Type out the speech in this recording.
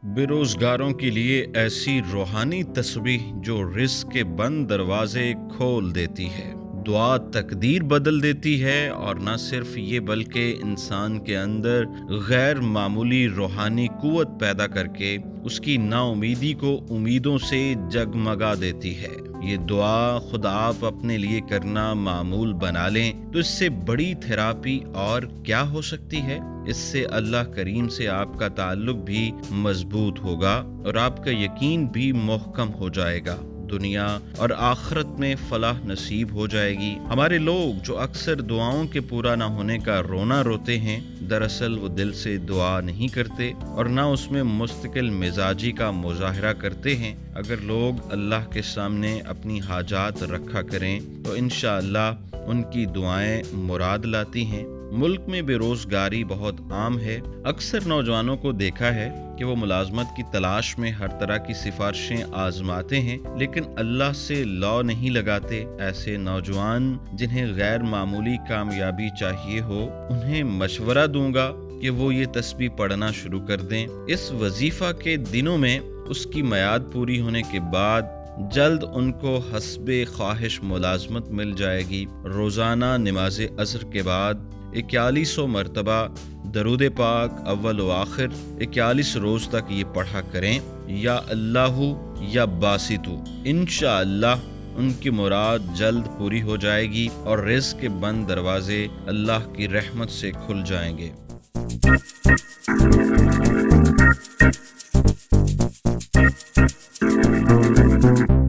बेरोजगारों के लिए ऐसी रूहानी तस्बीह जो रिस्क के बंद दरवाजे खोल देती है। दुआ तकदीर बदल देती है और न सिर्फ ये बल्कि इंसान के अंदर गैर मामूली रूहानी कुव्वत पैदा करके उसकी नाउमीदी को उम्मीदों से जगमगा देती है। ये दुआ खुद आप अपने लिए करना मामूल बना लें तो इससे बड़ी थेरापी और क्या हो सकती है। इससे अल्लाह करीम से आपका ताल्लुक भी मजबूत होगा और आपका यकीन भी मुहकम हो जाएगा। दुनिया और आखिरत में फलाह नसीब हो जाएगी। हमारे लोग जो अक्सर दुआओं के पूरा ना होने का रोना रोते हैं, दरअसल वो दिल से दुआ नहीं करते और ना उसमें मुस्तकिल मिजाजी का मुजाहरा करते हैं। अगर लोग अल्लाह के सामने अपनी हाजात रखा करें तो इंशाअल्लाह उनकी दुआएं मुराद लाती हैं। मुल्क में बेरोजगारी बहुत आम है। अक्सर नौजवानों को देखा है कि वो मुलाजमत की तलाश में हर तरह की सिफारिशें आजमाते हैं, लेकिन अल्लाह से लौ नहीं लगाते। ऐसे नौजवान जिन्हें गैर मामूली कामयाबी चाहिए हो, उन्हें मशवरा दूंगा कि वो ये तस्बीह पढ़ना शुरू कर दें। इस वजीफा के दिनों में उसकी मियाद पूरी होने के बाद जल्द उनको हस्बे ख्वाहिश मुलाजमत मिल जाएगी। रोजाना नमाज असर के बाद 4100 मरतबा दरूद पाक अव्वल व आखिर 41 रोज तक ये पढ़ा करें, या अल्लाहु या बासितु। इंशाअल्लाह उनकी मुराद जल्द पूरी हो जाएगी और रिज़्क़ के बंद दरवाजे अल्लाह की रहमत से खुल जाएंगे।